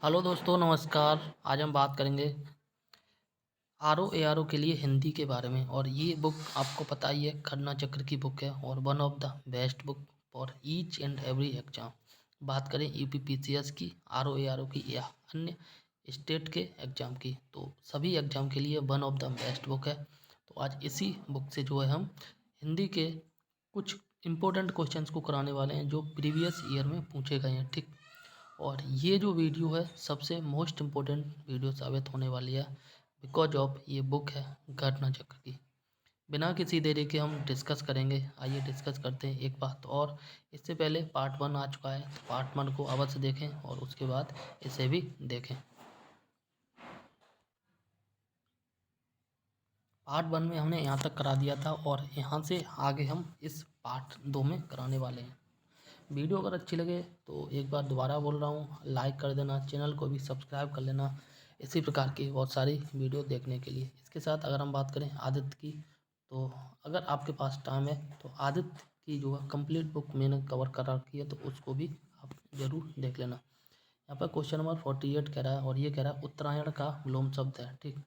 Hello दोस्तों, नमस्कार। आज हम बात करेंगे आर ओ ए आर ओ के लिए हिंदी के बारे में। और ये बुक आपको पता ही है, खन्ना चक्र की बुक है और one of the best book for each and every exam. बात करें यूपी पीसीएस की, R O A R O की या अन्य स्टेट के एग्ज़ाम की, तो सभी एग्ज़ाम के लिए one of the best book है। तो आज इसी बुक से जो है हम हिंदी के कुछ इम्पोर्टेंट क्वेश्चंस को कराने वाले हैं जो प्रीवियस ईयर में पूछे गए हैं, ठीक। और ये जो वीडियो है सबसे मोस्ट इम्पोर्टेंट वीडियो साबित होने वाली है, बिकॉज ऑफ ये बुक है घटना चक्र की। बिना किसी देरी के हम डिस्कस करेंगे। आइए डिस्कस करते हैं। एक बात और, इससे पहले पार्ट 1 आ चुका है, तो पार्ट 1 को अवश्य देखें और उसके बाद इसे भी देखें। पार्ट 1 में हमने यहाँ तक करा दिया था और यहाँ से आगे हम इस पार्ट 2 में कराने वाले हैं। वीडियो अगर अच्छी लगे तो एक बार दोबारा बोल रहा हूँ, लाइक कर देना, चैनल को भी सब्सक्राइब कर लेना इसी प्रकार की बहुत सारी वीडियो देखने के लिए। इसके साथ अगर हम बात करें आदित्य की, तो अगर आपके पास टाइम है तो आदित्य की जो है कंप्लीट बुक मैंने कवर कर रखी है, तो उसको भी आप ज़रूर देख लेना। यहाँ पर क्वेश्चन नंबर 48 कह रहा है और ये कह रहा है उत्तरायण का विलोम शब्द है, ठीक।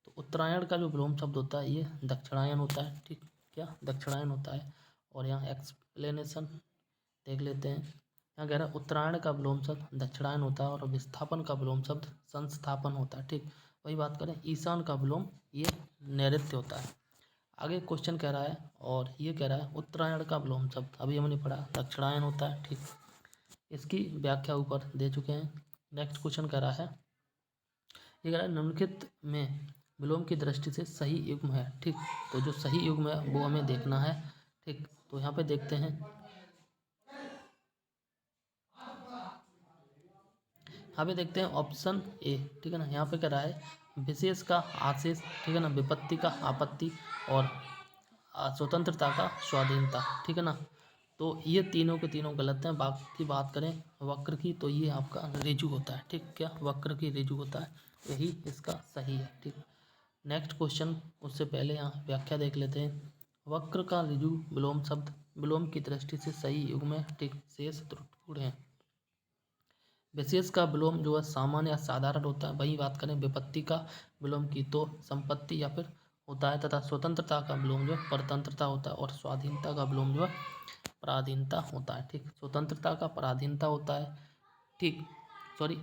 तो उत्तरायण का जो विलोम शब्द होता है ये दक्षिणायन होता है, ठीक। क्या दक्षिणायन होता है। और यहाँ एक्सप्लेनेशन देख लेते हैं। यहाँ कह रहा है उत्तरायण का विलोम शब्द दक्षिणायन होता है और विस्थापन का विलोम शब्द संस्थापन होता है, ठीक। वही बात करें ईशान का विलोम ये नैऋत्य होता है। आगे क्वेश्चन कह रहा है और ये कह रहा है उत्तरायण का विलोम शब्द अभी हमने पढ़ा दक्षिणायन होता है, ठीक। इसकी व्याख्या ऊपर दे चुके हैं। नेक्स्ट क्वेश्चन कह रहा है, ये कह रहा है निम्नलिखित में विलोम की दृष्टि से सही युग्म है, ठीक। तो जो सही युग्म है वो हमें देखना है, ठीक। तो यहाँ पे देखते हैं। यहाँ पे देखते हैं ऑप्शन ए, ठीक है ना। यहाँ पे कह रहा है विशेष का आशेष, ठीक है ना, विपत्ति का आपत्ति और स्वतंत्रता का स्वाधीनता, ठीक है ना। तो ये तीनों के तीनों गलत हैं। बाकी बात करें वक्र की, तो ये आपका ऋजु होता है, ठीक। क्या वक्र की ऋजु होता है, यही इसका सही है, ठीक। नेक्स्ट क्वेश्चन, उससे पहले यहाँ व्याख्या देख लेते हैं। वक्र का ऋजु विलोम शब्द विलोम की दृष्टि से सही युग्म है, ठीक। शेष त्रुटिपूर्ण है। विशेष का विलोम जो है सामान्य या साधारण होता है। वही बात करें विपत्ति का विलोम की, तो संपत्ति या फिर होता है। तथा स्वतंत्रता का विलोम जो है परतंत्रता होता है और स्वाधीनता का विलोम जो है पराधीनता होता है, ठीक। स्वतंत्रता का पराधीनता होता है, ठीक। सॉरी,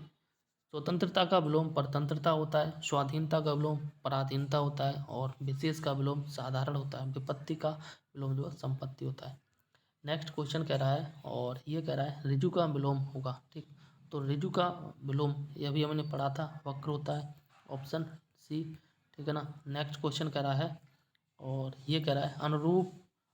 स्वतंत्रता का विलोम परतंत्रता होता है, स्वाधीनता का विलोम पराधीनता होता है और विशेष का विलोम साधारण होता है। विपत्ति का विलोम जो है संपत्ति होता है। नेक्स्ट क्वेश्चन कह रहा है और ये कह रहा है ऋजु का विलोम होगा, ठीक। तो ऋजु का विलोम ये अभी हमने पढ़ा था, वक्र होता है, ऑप्शन सी, ठीक है ना। नेक्स्ट क्वेश्चन कह रहा है और ये कह रहा है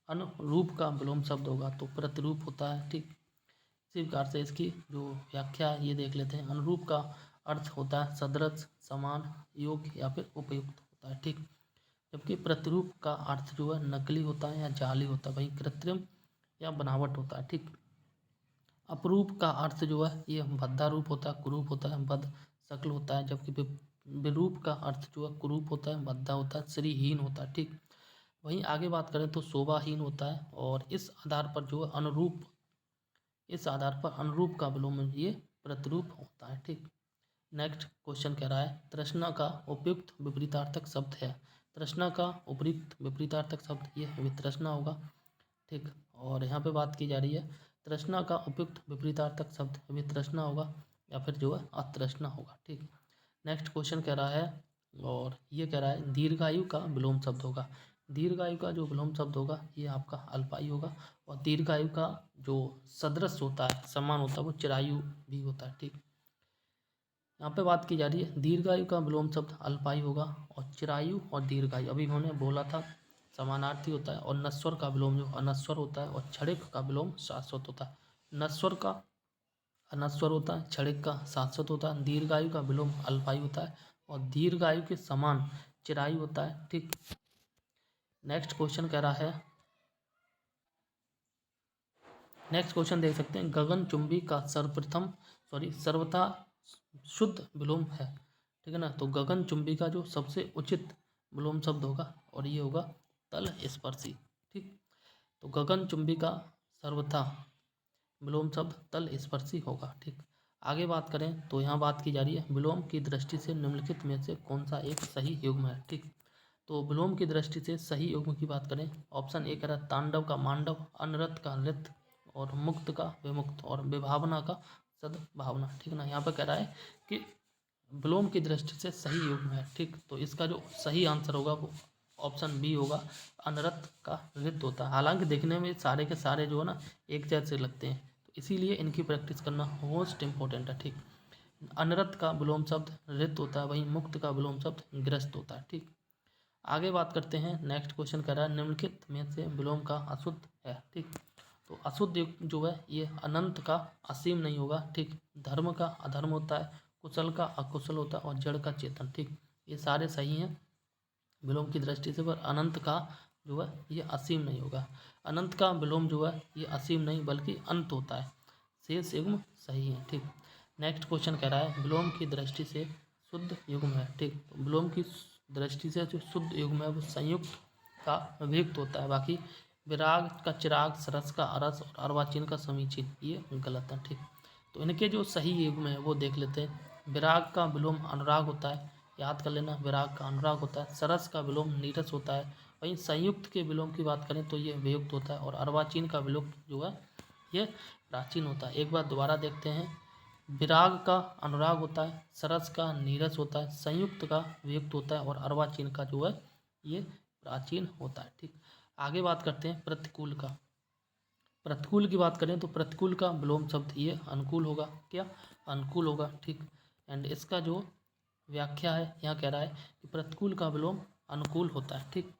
अनुरूप का विलोम शब्द होगा, तो प्रतिरूप होता है, ठीक। इसी प्रकार से इसकी जो व्याख्या है ये देख लेते हैं। अनुरूप का अर्थ होता है सदृश, समान, योग्य या फिर उपयुक्त होता है, ठीक। जबकि प्रतिरूप का अर्थ जो है नकली होता है या जाली होता है, वहीं कृत्रिम या बनावट होता है, ठीक। अपरूप का अर्थ जो है ये भद्दा रूप होता है, कुरूप होता है, बद शक्ल होता है। जबकि विरूप का अर्थ जो है कुरूप होता है, भद्दा होता है, श्रीहीन होता है, ठीक। वहीं आगे बात करें तो शोभाहीन होता है। और इस आधार पर जो है अनुरूप का विलोम ये प्रतिरूप होता है, ठीक। नेक्स्ट क्वेश्चन कह रहा है तृष्णा का उपयुक्त विपरीतार्थक शब्द है। तृष्णा का उपयुक्त विपरीतार्थक शब्द ये वितृष्णा होगा, ठीक। और यहाँ पे बात की जा रही है तृष्णा का उपयुक्त विपरीतार्थक शब्द वितृष्णा होगा या फिर जो है अतृष्णा होगा, ठीक। नेक्स्ट क्वेश्चन कह रहा है और ये कह रहा है दीर्घायु का विलोम शब्द होगा। दीर्घायु का जो विलोम शब्द होगा ये आपका अल्पायु होगा। और दीर्घायु का जो सदृश होता है, समान होता है, वो चिरायु भी होता है, ठीक। यहाँ पे बात की जा रही है दीर्घायु का विलोम शब्द अल्पायु होगा और चिरायु और दीर्घायु अभी उन्होंने बोला था समानार्थी होता है। और नश्वर का विलोम जो अनश्वर होता है और क्षणिक का विलोम शाश्वत होता है। नश्वर का अनश्वर होता है, क्षणिक का शाश्वत होता है। दीर्घायु का विलोम अल्पायु होता है और दीर्घायु के समान चिरायु होता है, ठीक। नेक्स्ट क्वेश्चन कह रहा है, नेक्स्ट क्वेश्चन देख सकते हैं गगनचुंबी का सर्वथा शुद्ध विलोम है, ठीक है ना। तो गगनचुंबी का जो सबसे उचित विलोम शब्द होगा और ये होगा तल स्पर्शी, ठीक। तो गगनचुंबी का सर्वथा विलोम शब्द तल स्पर्शी होगा, ठीक। आगे बात करें तो यहाँ बात की जा रही है विलोम की दृष्टि से निम्नलिखित में से कौन सा एक सही युग्म है। ठीक, तो विलोम की दृष्टि से सही युग्म की बात करें, ऑप्शन ए कह रहा है तांडव का मांडव, अनृत का नृत्य, और मुक्त का विमुक्त, और विभावना का सद्भावना। ठीक है ना, यहाँ पर कह रहा है कि विलोम की दृष्टि से सही युग्म है। ठीक, तो इसका जो सही आंसर होगा वो ऑप्शन बी होगा, अनरत का नृत्य होता है। हालांकि देखने में सारे के सारे जो है ना एक जैसे लगते हैं, तो इसीलिए इनकी प्रैक्टिस करना मोस्ट इम्पोर्टेंट है। ठीक, अनरत का विलोम शब्द नृत्य होता है, वहीं मुक्त का विलोम शब्द ग्रस्त होता है। ठीक, आगे बात करते हैं। नेक्स्ट क्वेश्चन कह रहा है निम्नलिखित में से विलोम का अशुद्ध है। ठीक, तो अशुद्ध युग्म जो है ये अनंत का असीम नहीं होगा। ठीक, धर्म का अधर्म होता है, कुशल का अकुशल होता है, और जड़ का चेतन। ठीक, ये सारे सही हैं विलोम की दृष्टि से, पर अनंत का जो है ये असीम नहीं होगा। अनंत का विलोम जो है ये असीम नहीं बल्कि अंत होता है। शेष युग्म सही है। ठीक, नेक्स्ट क्वेश्चन कह रहा है विलोम की दृष्टि से शुद्ध युग्म है। ठीक, तो विलोम की दृष्टि से जो शुद्ध युग्म है वो संयुक्त का वियुक्त होता है। बाकी विराग का चिराग, सरस का अरस, और अर्वाचीन का समीचीन ये गलत है। ठीक, तो इनके जो सही युग्म है वो देख लेते हैं। विराग का विलोम अनुराग होता है, याद कर लेना, विराग का अनुराग होता है। सरस का विलोम नीरस होता है। वहीं संयुक्त के विलोम की बात करें तो ये वियुक्त होता है, और अर्वाचीन का विलोम जो है ये प्राचीन होता है। एक बार दोबारा देखते हैं, विराग का अनुराग होता है, सरस का नीरस होता है, संयुक्त का वियुक्त होता है, और अर्वाचीन का जो है ये प्राचीन होता है। ठीक, आगे बात करते हैं प्रतिकूल का। प्रतिकूल की बात करें तो प्रतिकूल का विलोम शब्द ये अनुकूल होगा। क्या, अनुकूल होगा। ठीक, एंड इसका जो व्याख्या है यहाँ कह रहा है कि प्रतिकूल का विलोम अनुकूल होता है। ठीक,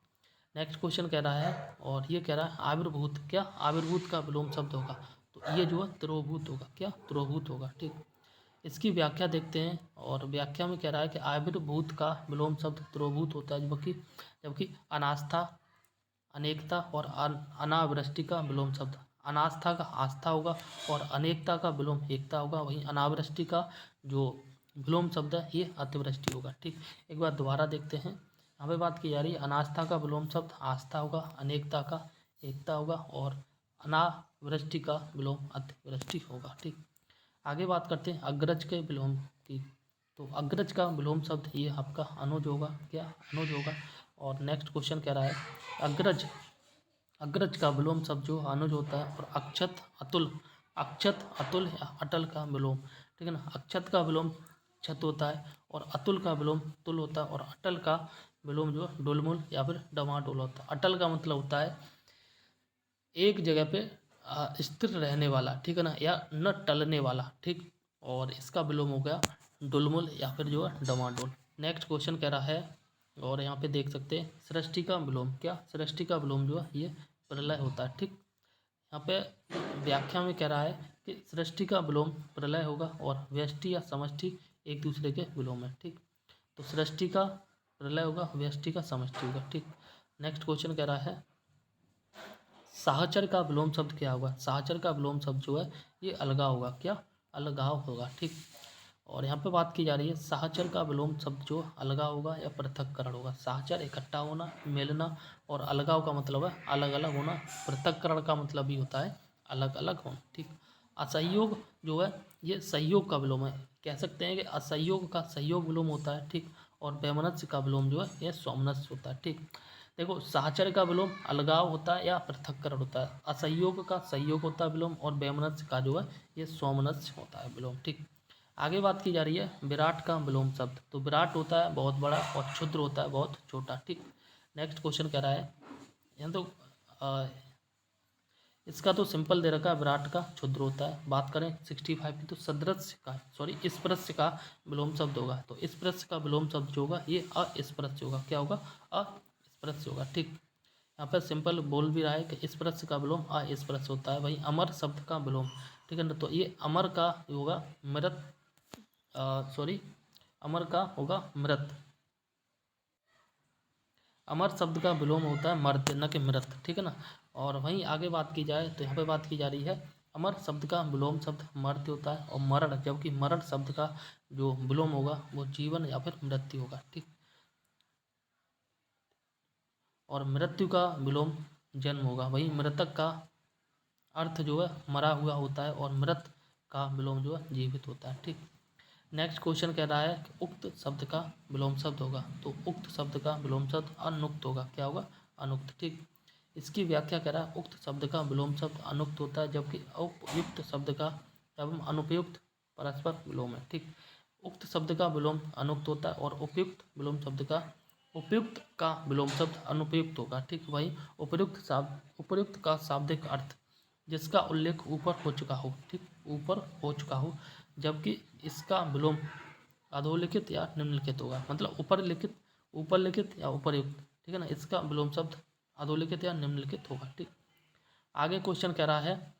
नेक्स्ट क्वेश्चन कह रहा है, और ये कह रहा है आविर्भूत। क्या, आविर्भूत का विलोम शब्द होगा, तो ये जो है तिरोभूत होगा। क्या, तिरोभूत होगा। ठीक, इसकी व्याख्या देखते हैं, और व्याख्या में कह रहा है कि आविर्भूत का विलोम शब्द तिरोभूत होता है, जबकि अनास्था, अनेकता और अनावृष्टि का विलोम शब्द, अनास्था का आस्था होगा, और अनेकता का विलोम एकता होगा। वहीं अनावृष्टि का जो विलोम शब्द है ये अतिवृष्टि होगा। ठीक, एक बार दोबारा देखते हैं, यहाँ पे बात की जा रही है अनास्था का विलोम शब्द आस्था होगा, अनेकता का एकता होगा, और अनावृष्टि का विलोम अतिवृष्टि होगा। ठीक, आगे बात करते हैं अग्रज के विलोम की। तो अग्रज का विलोम शब्द ये आपका अनुज होगा। क्या, अनुज होगा। और नेक्स्ट क्वेश्चन कह रहा है अग्रज, अग्रज का विलोम शब्द जो अनुज होता है, और अक्षत, अतुल, अक्षत, अतुल या अटल का विलोम। ठीक है ना, अक्षत का विलोम छत होता है, और अतुल का विलोम तुल होता है, और अटल का विलोम जो डुलमुल या फिर डमाडोल होता है। अटल का मतलब होता है एक जगह पे स्थिर रहने वाला। ठीक है ना, या न टलने वाला। ठीक, और इसका विलोम हो गया डुलमुल या फिर जो है डमाडोल। नेक्स्ट क्वेश्चन कह रहा है, और यहाँ पे देख सकते हैं सृष्टि का विलोम। क्या, सृष्टि का विलोम जो है ये प्रलय होता है। ठीक, यहाँ पे व्याख्या में कह रहा है कि सृष्टि का विलोम प्रलय होगा, और व्यष्टि या समष्टि एक दूसरे के विलोम है। ठीक, तो सृष्टि का प्रलय होगा, व्यष्टि का समष्टि होगा। ठीक, नेक्स्ट क्वेश्चन कह रहा है साहचर का विलोम शब्द क्या होगा। साहचर का विलोम शब्द जो है ये अलगाव होगा। क्या, अलगाव होगा। ठीक, और यहाँ पे बात की जा रही है साहचर का विलोम शब्द जो अलगाव होगा या पृथक्करण होगा। साहचर इकट्ठा होना, मिलना, और अलगाव का मतलब है अलग अलग होना। पृथक्करण का मतलब भी होता है अलग अलग होना। ठीक, असहयोग जो है ये सहयोग का विलोम है। कह सकते हैं कि असहयोग का सहयोग विलोम होता है। ठीक, और वैमनस्य का विलोम जो है ये सौमनस्य होता है। ठीक, देखो साहचर्य का विलोम अलगाव होता है या पृथक्करण होता है, असहयोग का सहयोग होता है विलोम, और वैमनस्य का जो है ये सौमनस्य होता है विलोम। ठीक, आगे बात की जा रही है विराट का विलोम शब्द। तो विराट होता है बहुत बड़ा, और क्षुद्र होता है बहुत छोटा। ठीक, नेक्स्ट क्वेश्चन कह रहा है, यहाँ तो इसका तो सिंपल दे रखा है, विराट का क्षुद्र होता है। बात करें 65 की, तो सदृश्य का, सॉरी स्पर्श का विलोम शब्द होगा। तो स्पर्श का विलोम शब्द जो होगा ये अस्पर्श होगा। क्या होगा, अस्पर्श होगा। ठीक, यहाँ पर सिंपल बोल भी रहा है कि स्पर्श का विलोम अस्पर्श होता है। वहीं अमर शब्द का विलोम, ठीक है ना, तो ये अमर का होगा मृत, सॉरी अमर का होगा मृत। अमर शब्द का विलोम होता है मर्त्य, न कि मृत। ठीक है ना, और वहीं आगे बात की जाए तो यहाँ पे बात की जा रही है अमर शब्द का विलोम शब्द मर्त्य होता है, और मरण, जबकि मरण शब्द का जो विलोम होगा वो जीवन या फिर मृत्यु होगा। ठीक, और मृत्यु का विलोम जन्म होगा। वहीं मृतक का अर्थ जो है मरा हुआ होता है, और मृत का विलोम जो है जीवित होता है। ठीक, नेक्स्ट क्वेश्चन कह रहा है कि उक्त शब्द का विलोम शब्द होगा, तो उक्त शब्द का विलोम शब्द अनुक्त होगा। क्या होगा? अनुक्त। ठीक, इसकी व्याख्या कह रहा है उक्त शब्द का विलोम शब्द अनुक्त होता है जबकि उपयुक्त शब्द का एवं अनुपयुक्त परस्पर विलोम है। ठीक, उक्त शब्द का विलोम अनुक्त होता है और उपयुक्त विलोम शब्द का उपयुक्त का विलोम शब्द अनुपयुक्त होगा। ठीक, वही उपर्युक्त का शाब्दिक अर्थ जिसका उल्लेख ऊपर हो चुका हो, ठीक, ऊपर हो चुका हो, जबकि इसका विलोम अधोलिखित या निम्नलिखित होगा। मतलब ऊपर लिखित या उपर्युक्त, ठीक है ना, इसका विलोम शब्द अधोलिखित या निम्नलिखित होगा। ठीक, आगे क्वेश्चन कह रहा है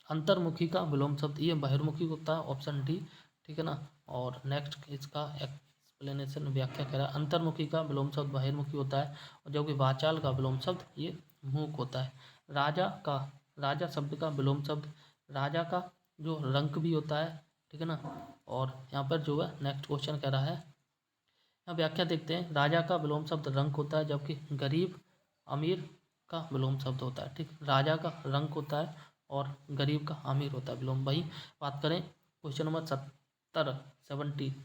अंतर्मुखी का विलोम शब्द, ये बहिर्मुखी होता है, ऑप्शन डी। ठीक है ना, और नेक्स्ट इसका एक्सप्लेनेशन व्याख्या कह रहा है अंतर्मुखी का विलोम शब्द बहिर्मुखी होता है और जबकि वाचाल का विलोम शब्द ये मूक होता है। राजा शब्द का विलोम शब्द राजा का जो रंक भी होता है, ठीक है ना, और यहाँ पर जो है नेक्स्ट क्वेश्चन कह रहा है, यहाँ व्याख्या देखते हैं। राजा का विलोम शब्द रंक होता है जबकि गरीब अमीर का विलोम शब्द होता है। ठीक, राजा का रंक होता है और गरीब का अमीर होता है विलोम। वही बात करें क्वेश्चन नंबर 70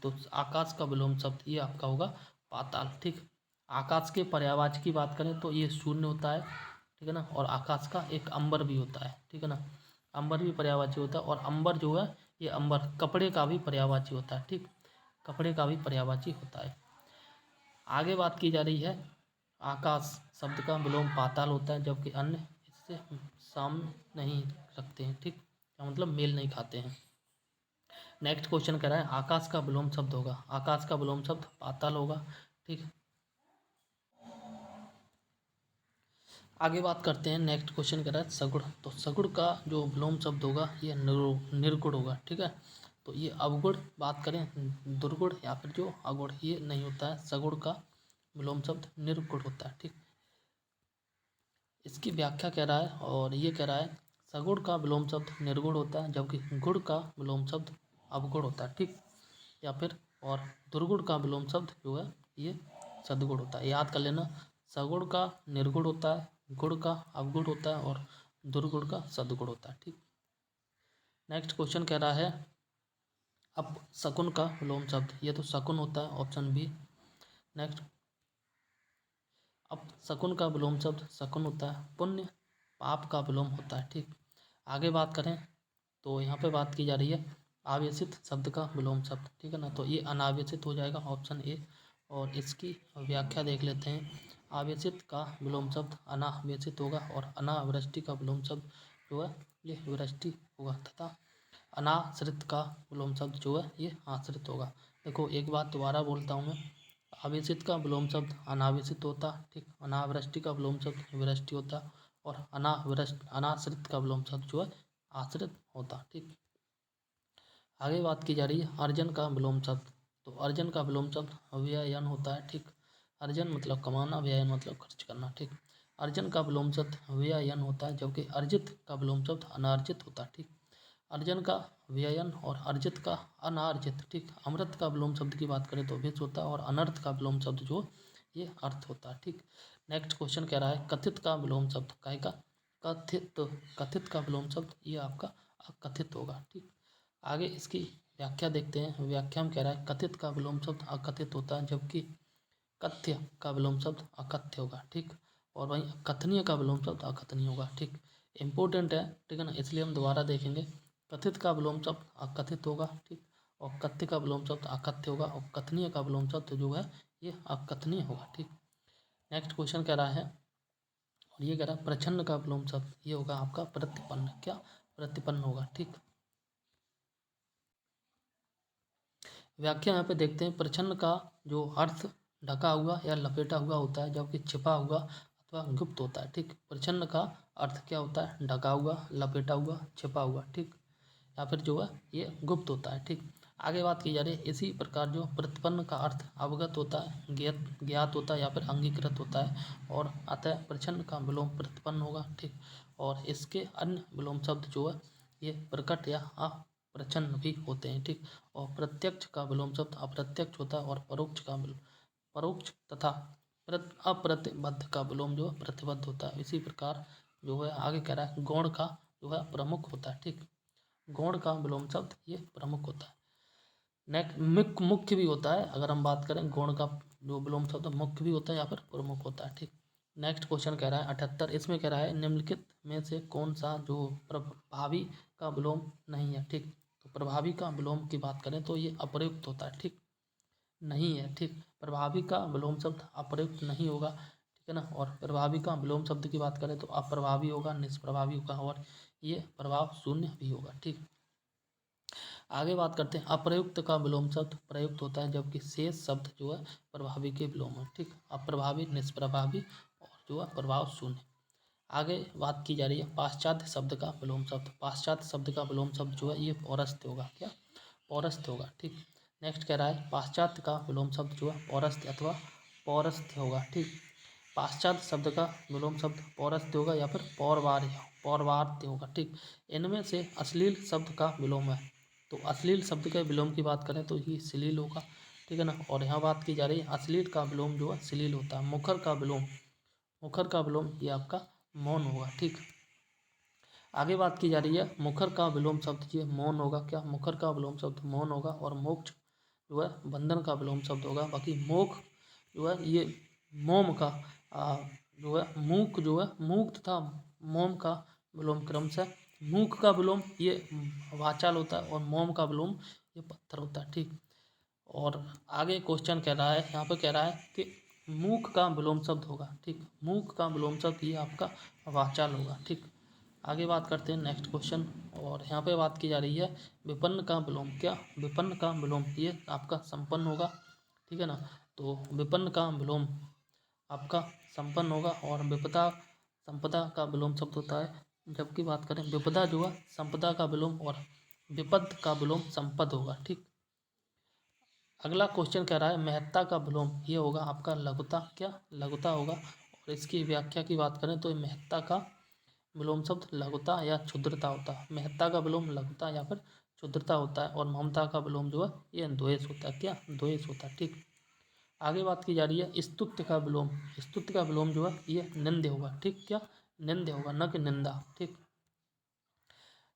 तो आकाश का विलोम शब्द ये आपका होगा पाताल। ठीक, आकाश के पर्यायवाची की बात करें तो ये शून्य होता है, ठीक है ना, और आकाश का एक अंबर भी होता है, ठीक है ना, अंबर भी पर्यायवाची होता है और अंबर जो है ये अंबर कपड़े का भी पर्यायवाची होता है। ठीक, कपड़े का भी पर्यायवाची होता है। आगे बात की जा रही है आकाश शब्द का विलोम पाताल होता है जबकि अन्य इससे साम नहीं रखते हैं। ठीक, क्या मतलब मेल नहीं खाते हैं। नेक्स्ट क्वेश्चन कह रहा है आकाश का विलोम शब्द होगा, आकाश का विलोम शब्द पाताल होगा। ठीक, आगे बात करते हैं। नेक्स्ट क्वेश्चन कह रहा है सगुण, तो सगुण का जो विलोम शब्द होगा ये निर्गुण होगा। ठीक है, तो ये अवगुण बात करें दुर्गुण या फिर जो अगुण ये नहीं होता है, सगुण का विलोम शब्द निर्गुण होता है। ठीक, इसकी व्याख्या कह रहा है और ये कह रहा है सगुण का विलोम शब्द निर्गुण होता है जबकि गुण का विलोम शब्द अवगुण होता है। ठीक, या फिर और दुर्गुण का विलोम शब्द जो है ये सदगुण होता है। याद कर लेना, सगुण का निर्गुण होता है, गुण का अवगुण होता है और दुर्गुण का सदगुण होता है। ठीक, नेक्स्ट क्वेश्चन कह रहा है अब शकुन का विलोम शब्द, ये तो शकुन होता है, ऑप्शन बी। नेक्स्ट अब शकुन का विलोम शब्द शकुन होता है, पुण्य पाप का विलोम होता है। ठीक, आगे बात करें तो यहाँ पे बात की जा रही है आवेशित शब्द का विलोम शब्द, ठीक है ना, तो ये अनावेशित हो जाएगा, ऑप्शन ए। और इसकी व्याख्या देख लेते हैं। आवेशित का विलोम शब्द अनावेशित होगा और अनावृष्टि का विलोम शब्द जो है ये वृष्टि होगा तथा अनाश्रित का विलोम शब्द जो है ये आश्रित होगा। देखो एक बात दोबारा बोलता हूँ मैं, आवेशित का विलोम शब्द अनावेशित होता, ठीक, अनावृष्टि का विलोम शब्द वृष्टि होता और अनाश्रित का विलोम शब्द जो है आश्रित होता। ठीक, आगे बात की जा रही है अर्जन का विलोम शब्द, तो अर्जन का विलोम शब्द व्ययन होता है। ठीक, अर्जन मतलब कमाना, व्ययन मतलब खर्च करना। ठीक, अर्जन का विलोम शब्द व्ययन होता है जबकि अर्जित का विलोम शब्द अनार्जित होता है। ठीक, अर्जन का व्ययन और अर्जित का अनार्जित। ठीक, अमृत का विलोम शब्द की बात करें तो विष होता है और अनर्थ का विलोम शब्द जो ये अर्थ होता है। ठीक, नेक्स्ट क्वेश्चन कह रहा है कथित का विलोम शब्द, काय का कथित, कथित का विलोम शब्द ये आपका अकथित होगा। ठीक, आगे इसकी व्याख्या देखते हैं। व्याख्या में कह रहा है कथित का विलोम शब्द अकथित होता है जबकि कथ्य का विलोम शब्द अकथ्य होगा। ठीक, और वहीं कथनीय का विलोम शब्द अकथनीय होगा। ठीक, इंपॉर्टेंट है, ठीक है ना, इसलिए हम दोबारा देखेंगे। कथित का विलोम शब्द अकथित होगा। ठीक, और कथ्य का विलोम शब्द अकथ्य होगा और कथनीय का विलोम शब्द जो है ये अकथनीय होगा। ठीक, नेक्स्ट क्वेश्चन कह रहा है और ये कह रहा है प्रच्छन्न का विलोम शब्द ये होगा आपका प्रतिपन्न, क्या प्रतिपन्न होगा। ठीक, व्याख्या यहाँ पे देखते हैं। प्रच्छन्न का जो अर्थ ढका हुआ या लपेटा हुआ होता है जबकि छिपा हुआ अथवा गुप्त होता है। ठीक, प्रच्छन्न का अर्थ क्या होता है? ढका हुआ, लपेटा हुआ, छिपा हुआ। ठीक, या फिर जो है ये गुप्त होता है। ठीक, आगे बात की जा रही है इसी प्रकार जो प्रतिपन्न का अर्थ अवगत होता है, ज्ञात होता है या फिर अंगीकृत होता है और अतः प्रच्छन्न का विलोम प्रतिपन्न होगा। ठीक, और इसके अन्य विलोम शब्द जो है ये प्रकट या अप्रच्छन्न भी होते हैं। ठीक, और प्रत्यक्ष का विलोम शब्द अप्रत्यक्ष होता है और परोक्ष तथा अप्रतिबद्ध का विलोम जो है प्रतिबद्ध होता है। इसी प्रकार जो है आगे कह रहा है गौण का जो है प्रमुख होता है। ठीक, गौण का विलोम शब्द ये प्रमुख होता है। नेक्स्ट मुख्य भी होता है, अगर हम बात करें गौण का जो विलोम शब्द मुख्य भी होता है या फिर प्रमुख होता है। ठीक, नेक्स्ट क्वेश्चन कह रहा है 78, इसमें कह रहा है निम्नलिखित में से कौन सा जो प्रभावी का विलोम नहीं है। ठीक, तो प्रभावी का विलोम की बात करें तो ये अप्रयुक्त होता है। ठीक, नहीं है। ठीक, प्रभावी का विलोम शब्द अप्रयुक्त नहीं होगा। ठीक है ना, और प्रभावी का विलोम शब्द की बात करें तो अप्रभावी होगा, निष्प्रभावी होगा और ये प्रभाव शून्य भी होगा। ठीक, आगे बात करते हैं अप्रयुक्त का विलोम शब्द प्रयुक्त होता है, जबकि शेष शब्द जो है प्रभावी के विलोम है। ठीक, अप्रभावी, निष्प्रभावी और जो है प्रभाव शून्य। आगे बात की जा रही है पाश्चात्य शब्द का विलोम शब्द। पाश्चात्य शब्द का विलोम शब्द जो है ये पौरस्त्य होगा। क्या, पौरस्त्य होगा। ठीक, नेक्स्ट कह रहा है पाश्चात्य का विलोम शब्द जो है पौरस्त्य अथवा पौरस्त्य होगा। ठीक, पाश्चात्य शब्द का विलोम शब्द पौरस्त्य होगा या फिर पौर्वार्त्य होगा। ठीक, इनमें से अश्लील शब्द का विलोम है, तो अश्लील शब्द के विलोम की बात करें तो ये श्लील होगा। ठीक है ना, और यहाँ बात की जा रही है अश्लील का विलोम जो है श्लील होता है। मुखर का विलोम, मुखर का विलोम ये आपका मौन होगा। ठीक, आगे बात की जा रही है मुखर का विलोम शब्द ये मौन होगा। क्या, मुखर का विलोम शब्द मौन होगा और मोक्ष जो है बंधन का विलोम शब्द होगा। बाकी मोक्ष जो है ये मोम का जो है मूक जो है मूक तथा मोम का विलोम क्रम से मूक का विलोम ये वाचाल होता है और मोम का विलोम ये पत्थर होता है। ठीक, और आगे क्वेश्चन कह रहा है, यहाँ पे कह रहा है कि मूक का विलोम शब्द होगा। ठीक, मूक का विलोम शब्द ये आपका वाचाल होगा। ठीक, आगे बात करते हैं नेक्स्ट क्वेश्चन, और यहाँ पे बात की जा रही है विपन्न का विलोम। क्या, विपन्न का विलोम ये आपका संपन्न होगा। ठीक है ना, तो विपन्न का विलोम आपका संपन्न होगा और विपदा संपदा का विलोम शब्द होता है, जबकि बात करें विपदा जो है संपदा का विलोम और विपद का विलोम संपद होगा। ठीक, अगला क्वेश्चन कह रहा है महत्ता का विलोम ये होगा आपका लघुता। क्या, लघुता होगा, और इसकी व्याख्या की बात करें तो महत्ता का विलोम शब्द लघुता या क्षुद्रता होता है। महत्ता का विलोम लघुता या फिर क्षुद्रता होता है, और ममता का विलोम जो है ये द्वेष होता है। क्या, द्वेष होता है। ठीक, आगे बात की जा रही है स्तुत्य का विलोम। स्तुत्य का विलोम जो है ये निंद्य होगा। ठीक, क्या, निंद्य होगा, न कि निंदा। ठीक,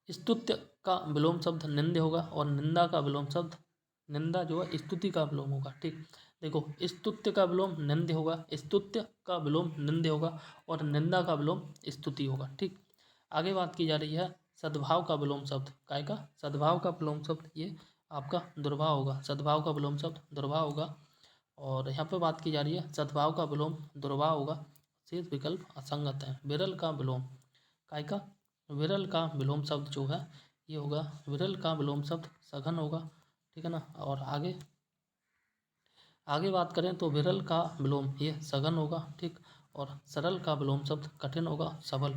स्तुत्य का विलोम शब्द निंद्य होगा और निंदा का विलोम शब्द निंदा जो है स्तुति का विलोम होगा। ठीक, देखो स्तुत्य का विलोम निंद्य होगा, स्तुत्य का विलोम निंद्य होगा और निंदा का विलोम स्तुति होगा। ठीक, आगे बात की जा रही है सद्भाव का विलोम शब्द। काय का, सद्भाव का विलोम शब्द ये आपका दुर्भाव होगा। सद्भाव का विलोम शब्द दुर्भाव होगा, और यहाँ पे बात की जा रही है सद्भाव का विलोम दुर्भाव होगा। शेष विकल्प असंगत है। विरल का विलोम, काय का, विरल का विलोम शब्द जो है ये होगा, विरल का विलोम शब्द सघन होगा। ठीक है ना, और आगे बात करें तो विरल का विलोम ये सघन होगा। ठीक, और सरल का विलोम शब्द कठिन होगा। सबल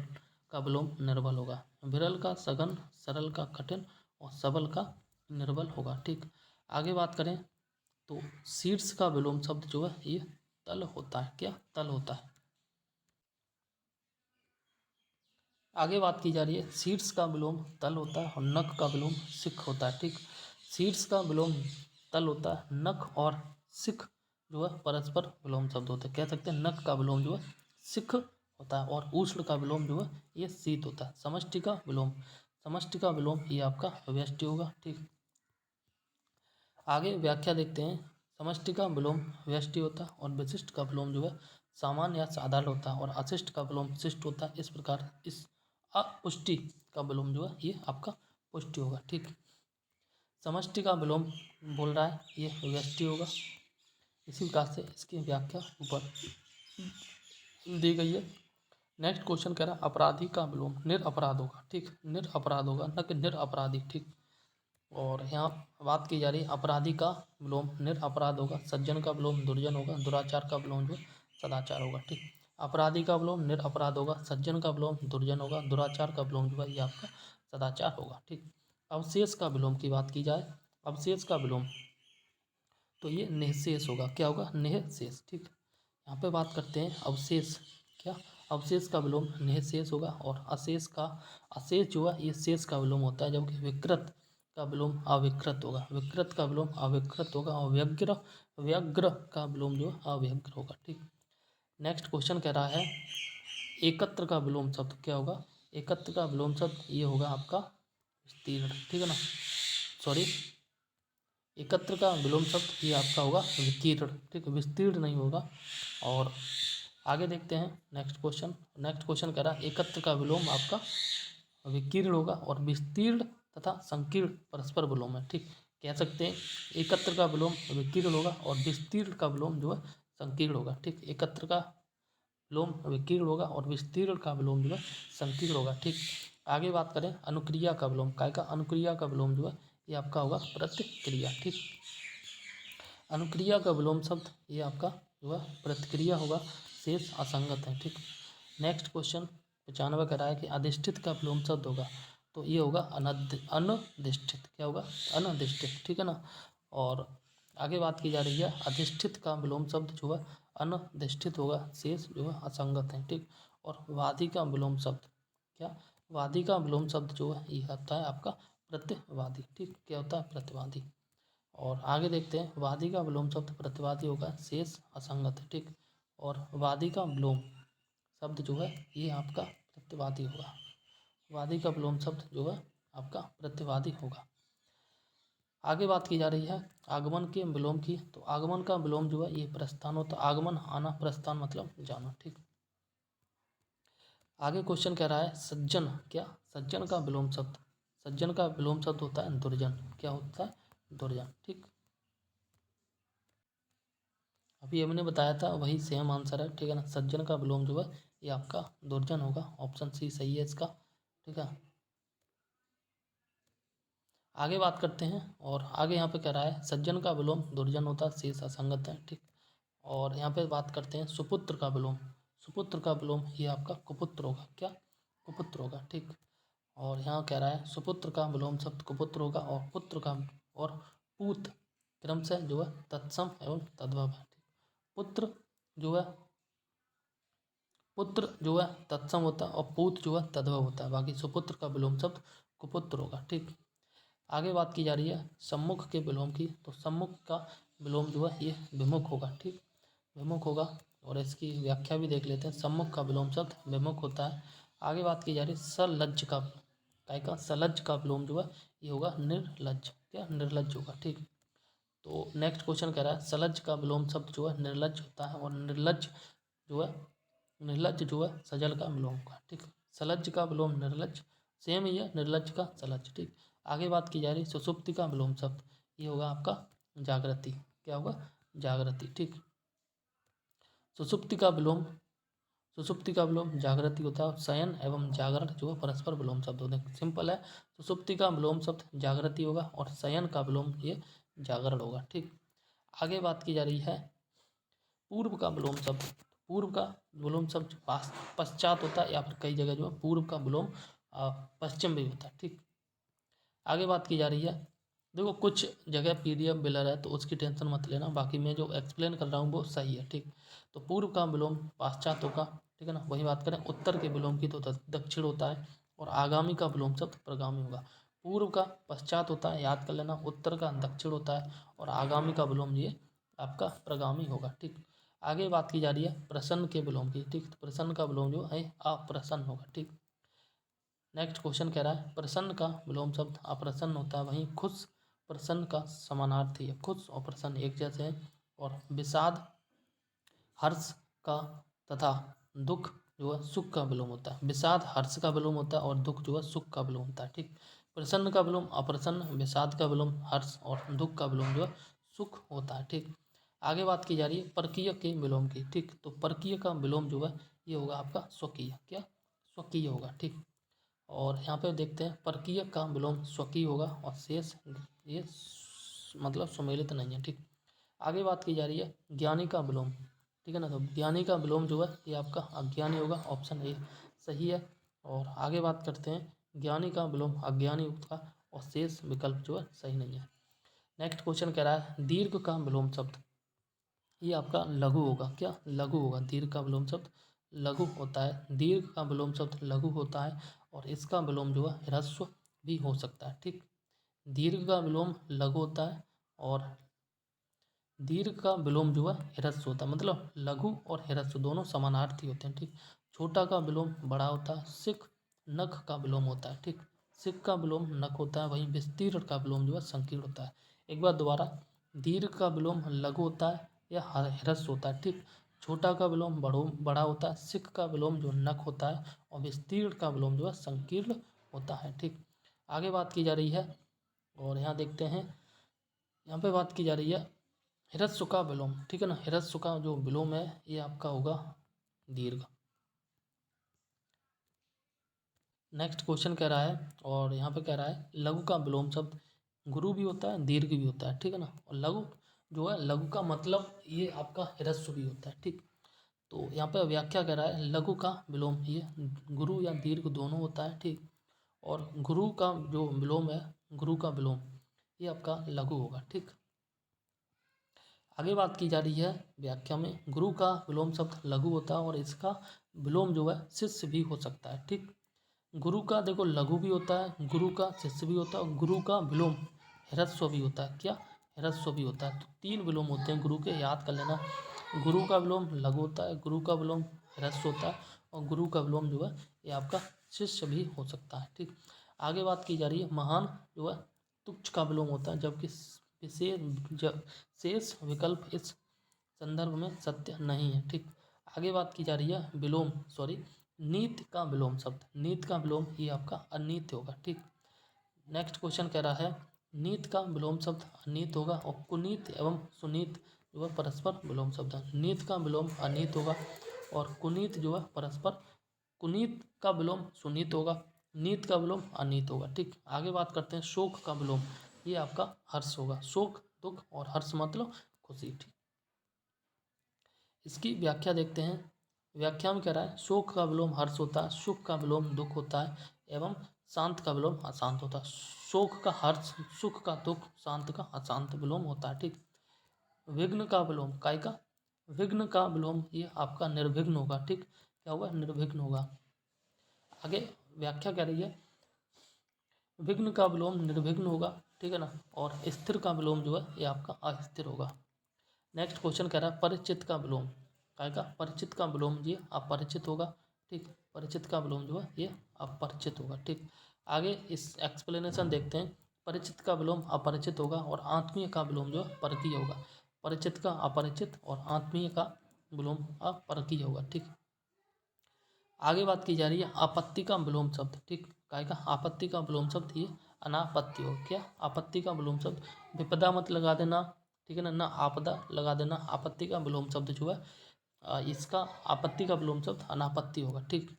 का विलोम निर्बल होगा। विरल का सघन, सरल का कठिन और सबल का निर्बल होगा। ठीक, आगे बात करें तो शीर्ष का विलोम शब्द जो है ये तल होता है। क्या, तल होता है। आगे बात की जा रही है शीर्ष का विलोम तल होता है और नख का विलोम सिख होता है। ठीक, शीर्ष का विलोम तल होता है, नख और सिख जो है परस्पर विलोम शब्द होते हैं। कह सकते हैं नख का विलोम जो है सिख होता है और उष्ण का विलोम जो है ये शीत होता है। समष्टि का विलोम, समष्टि का विलोम ये आपका व्यष्टि होगा। ठीक, आगे व्याख्या देखते हैं। समष्टि का विलोम व्यष्टि होता है और विशिष्ट का विलोम जो है सामान्य या साधारण होता है और अशिष्ट का विलोम शिष्ट होता है। इस प्रकार इस अपुष्टि का विलोम जो है ये आपका पुष्टि होगा। ठीक, समष्टि का विलोम बोल रहा है ये व्यष्टि होगा। इसी प्रकार से इसकी व्याख्या ऊपर दी गई है। नेक्स्ट क्वेश्चन कह रहा है अपराधी का विलोम निरपराध होगा। ठीक, निरपराध होगा, न कि निरपराधी। ठीक, और यहाँ बात की जा रही है अपराधी का विलोम निरपराध होगा, सज्जन का विलोम दुर्जन होगा, दुराचार का विलोम जो सदाचार होगा। ठीक, अपराधी का विलोम निरपराध होगा, सज्जन का विलोम दुर्जन होगा, दुराचार का विलोम जो है ये आपका सदाचार होगा। ठीक, अवशेष का विलोम की बात की जाए, अवशेष का विलोम तो ये निःशेष होगा। क्या होगा, निःशेष। ठीक, यहाँ पे बात करते हैं अवशेष। क्या, अवशेष का विलोम निःशेष होगा, और अशेष का अशेष जो है ये शेष का विलोम होता है, जबकि विकृत का विलोम अविकृत होगा। विकृत का विलोम अविकृत होगा और व्यग्र व्यग्र का विलोम जो है अव्यग्र होगा। ठीक, नेक्स्ट क्वेश्चन कह रहा है एकत्र का विलोम शब्द क्या होगा। एकत्र का विलोम शब्द ये होगा आपका विस्तीर्ण, ठीक है ना, सॉरी, एकत्र का विलोम शब्द ये आपका होगा विकीर्ण, ठीक है, विस्तीर्ण नहीं होगा। और आगे देखते हैं नेक्स्ट क्वेश्चन। नेक्स्ट क्वेश्चन कह रहा है एकत्र का विलोम आपका विकीर्ण होगा और विस्तीर्ण तथा संकीर्ण परस्पर विलोम है, ठीक, कह सकते हैं एकत्र का विलोम विकीर्ण होगा और विस्तीर्ण का विलोम जो है संकीर्ण होगा, ठीक, एकत्र का विलोम विकीर्ण होगा और विस्तीर्ण का विलोम जो है संकीर्ण होगा, ठीक। आगे बात करें अनुक्रिया का विलोम, काय का अनुक्रिया का विलोम जो है ये आपका होगा प्रतिक्रिया, ठीक। अनुक्रिया का विलोम शब्द ये आपका जो है प्रतिक्रिया होगा, शेष असंगत है, ठीक। नेक्स्ट क्वेश्चन 95 कह रहा है कि अधिष्ठित का विलोम शब्द होगा, तो ये होगा अनधिष्ठित, क्या होगा अनधिष्ठित, ठीक है ना। और आगे बात की जा रही है अधिष्ठित का विलोम शब्द जो है अनधिष्ठित होगा, शेष जो है असंगत है, ठीक। और वादी का विलोम शब्द, क्या वादी का विलोम शब्द जो है ये होता है आपका प्रतिवादी, ठीक, क्या होता है प्रतिवादी। और आगे देखते हैं वादी का विलोम शब्द प्रतिवादी होगा, शेष असंगत है, ठीक। और वादी का विलोम शब्द जो है ये आपका प्रतिवादी होगा, वादी का विलोम शब्द जो है आपका प्रतिवादी होगा। आगे बात की जा रही है आगमन के विलोम की, तो आगमन का विलोम जो है ये प्रस्थान होता है, आगमन आना, प्रस्थान मतलब जाना, ठीक। आगे क्वेश्चन कह रहा है सज्जन, क्या सज्जन का विलोम शब्द, सज्जन का विलोम शब्द होता है दुर्जन, क्या होता है दुर्जन, ठीक। अभी हमने बताया था वही सेम आंसर है, ठीक है ना, सज्जन का विलोम जो है ये आपका दुर्जन होगा, ऑप्शन सी सही है इसका, ठीक है। आगे बात करते हैं और आगे यहाँ पे कह रहा है सज्जन का विलोम दुर्जन होता है, शेष असंगत है, ठीक। और यहाँ पे बात करते हैं सुपुत्र का विलोम, सुपुत्र का विलोम ये आपका कुपुत्र होगा, क्या कुपुत्र होगा, ठीक। और यहाँ कह रहा है सुपुत्र का विलोम शब्द कुपुत्र होगा और पुत्र का और पूत क्रम से जो है तत्सम एवं तद्भव है, ठीक। पुत्र जो है तत्सम होता है और पूत जो है तद्भव होता है, बाकी सुपुत्र का विलोम शब्द कुपुत्र होगा, ठीक। आगे बात की जा रही है सम्मुख के विलोम की, तो सम्मुख का विलोम जो है ये विमुख होगा, ठीक, विमुख होगा। और इसकी व्याख्या भी देख लेते हैं, सम्मुख का विलोम शब्द विमुख होता है। आगे बात की जा रही है सलज्ज का, काय का सलज्ज का विलोम जो है ये होगा निर्लज्ज, क्या निर्लज्ज होगा, ठीक। तो नेक्स्ट क्वेश्चन कह रहा है सलज्ज का विलोम शब्द जो है निर्लज्ज होता है और निर्लज्ज जो है सजल का विलोम होगा, ठीक। सलज्ज का विलोम निर्लज्ज, सेम ही है निर्लज्ज का सलज्ज, ठीक। आगे बात की जा रही है सुसुप्ति का विलोम शब्द ये होगा आपका जागृति, क्या होगा जागृति, ठीक। सुसुप्ति का विलोम जागृति होता है, शयन एवं जागरण जो है परस्पर विलोम शब्द होते हैं, सिंपल है। सुसुप्ति का विलोम शब्द जागृति होगा और शयन का विलोम ये जागरण होगा, ठीक। आगे बात की जा रही है पूर्व का विलोम शब्द, पूर्व का विलोम शब्द पश्चात होता है या फिर कई जगह जो है पूर्व का विलोम पश्चिम भी होता है, ठीक। आगे बात की जा रही है, देखो कुछ जगह पीडीएफ बिलर है तो उसकी टेंशन मत लेना, बाकी मैं जो एक्सप्लेन कर रहा हूँ वो सही है, ठीक। तो पूर्व का विलोम पाश्चात होगा, ठीक है ना। वही बात करें उत्तर के विलोम की तो दक्षिण होता है और आगामी का विलोम शब्द प्रगामी होगा। पूर्व का पश्चात होता है, याद कर लेना, उत्तर का दक्षिण होता है और आगामी का विलोम ये आपका प्रगामी होगा, ठीक। आगे बात की जा रही है प्रसन्न के विलोम की, ठीक, तो प्रसन्न का विलोम जो है अप्रसन्न होगा, ठीक। नेक्स्ट क्वेश्चन कह रहा है प्रसन्न का विलोम शब्द अप्रसन्न होता है, वहीं खुश प्रसन्न का समानार्थी है, खुश और प्रसन्न एक जैसे हैं। और विषाद हर्ष का तथा दुख जो है सुख का विलोम होता है, विषाद हर्ष का विलोम होता है और दुख जो है सुख का विलोम होता है, ठीक। प्रसन्न का विलोम अप्रसन्न, विषाद का विलोम हर्ष और दुख का विलोम जो है सुख होता है, ठीक। आगे बात की जा रही है परकीय के विलोम की, ठीक, तो परकीय का विलोम जो है ये होगा आपका स्वकीय, क्या स्वकीय होगा, ठीक। और यहाँ पे देखते हैं परकीय का विलोम स्वकीय होगा और शेष ये मतलब सुमेलित नहीं है, ठीक। आगे बात की जा रही है ज्ञानी का विलोम, ठीक है ना, तो ज्ञानी का विलोम जो है ये आपका अज्ञानी होगा, ऑप्शन ए सही है। और आगे बात करते हैं ज्ञानी का विलोम अज्ञानी होगा और शेष विकल्प जो है सही नहीं है। नेक्स्ट क्वेश्चन कह रहा है दीर्घ का विलोम शब्द ये आपका लघु होगा, क्या लघु होगा, दीर्घ का विलोम शब्द लघु होता है, दीर्घ का विलोम शब्द लघु होता है और इसका विलोम जो है ह्रस्व भी हो सकता है, ठीक। दीर्घ का विलोम लघु होता है और दीर्घ का विलोम जो है ह्रस्व होता है, मतलब लघु और ह्रस्व दोनों समानार्थी होते हैं, ठीक। छोटा का विलोम बड़ा होता है, सिख नख का विलोम होता है, ठीक, सिक का विलोम नक होता है, वहीं विस्तीर्ण का विलोम जो है संकीर्ण होता है। एक बार दोबारा, दीर्घ का विलोम लघु होता है या ह्रस्व होता है, ठीक। छोटा का विलोम बड़ा होता है, सिक का विलोम जो नक होता है, और विस्तीर्ण का विलोम जो है संकीर्ण होता है, ठीक। आगे बात की जा रही है और यहाँ देखते हैं, यहाँ पे बात की जा रही है ह्रस्व का विलोम, ठीक है ना। ह्रस्व का जो विलोम है ये आपका होगा दीर्घ। नेक्स्ट क्वेश्चन कह रहा है, और यहाँ पे कह रहा है लघु का विलोम शब्द गुरु भी होता है, दीर्घ भी होता है, ठीक है ना। और लघु जो है, लघु का मतलब ये आपका ह्रस्व भी होता है, ठीक। तो यहाँ पे व्याख्या कह रहा है लघु का विलोम ये गुरु या दीर्घ दोनों होता है, ठीक। और गुरु का जो विलोम है, गुरु का विलोम ये आपका लघु होगा, ठीक। आगे बात की जा रही है व्याख्या में, गुरु का विलोम शब्द लघु होता है और इसका विलोम जो है शिष्य भी हो सकता है, ठीक। गुरु का देखो लघु भी होता है, गुरु का शिष्य भी होता है, और गुरु का विलोम ह्रस्व भी होता है। क्या? ह्रस्व भी होता है। तो 3 विलोम होते हैं गुरु के, याद कर लेना। गुरु का विलोम लघु होता है, गुरु का विलोम ह्रस्व होता है, और गुरु का विलोम जो है ये आपका शिष्य भी हो सकता है, ठीक। आगे बात की जा रही है, महान जो है तुच्छ का विलोम होता है, जबकि शेष विकल्प इस संदर्भ में सत्य नहीं है, ठीक। आगे बात की जा रही है नीत का विलोम शब्द, नीत का विलोम ये आपका अनीत होगा, ठीक। नेक्स्ट क्वेश्चन कह रहा है नीत का विलोम शब्द अनीत होगा, और कुनीत एवं सुनीत जो है परस्पर विलोम शब्द है। नीत का विलोम अनीत होगा, और कुनीत जो है परस्पर, कुनीत का विलोम सुनीत होगा, नीत का विलोम अनीत होगा, ठीक। आगे बात करते हैं शोक का विलोम, ये आपका हर्ष होगा। शोक दुख और हर्ष मतलब खुशी, ठीक। इसकी व्याख्या देखते हैं। व्याख्या में कह रहा है शोक का विलोम हर्ष होता है, सुख का विलोम दुख होता है, एवं शांत का विलोम अशांत होता है। शोक का हर्ष, सुख का दुख, शांत का अशांत विलोम होता है, ठीक। विघ्न का विलोम, काय का? विघ्न का विलोम ये आपका निर्विघ्न होगा, ठीक। क्या होगा? निर्विघ्न होगा। आगे व्याख्या कह रही है विघ्न का विलोम निर्विघ्न होगा, ठीक है ना। और स्थिर का विलोम जो है ये आपका अस्थिर होगा। नेक्स्ट क्वेश्चन कह रहा है परिचित का विलोम, काय का? परिचित का विलोम ये अपरिचित होगा, ठीक। परिचित का विलोम जो है ये अपरिचित होगा, ठीक। आगे इस एक्सप्लेनेशन देखते हैं। परिचित का विलोम अपरिचित होगा, और आत्मीय का विलोम जो है परकीय होगा। परिचित का अपरिचित और आत्मीय का विलोम अपरकीय होगा, ठीक। आगे बात की जा रही है आपत्ति का विलोम शब्द, ठीक। काय का? आपत्ति का विलोम शब्द ये अनापत्ति हो। क्या? आपत्ति का विलोम शब्द, विपदा मत लगा देना, ठीक है ना, ना आपदा लगा देना। आपत्ति का विलोम शब्द जो है इसका आपत्ति का विलोम शब्द अनापत्ति होगा, ठीक।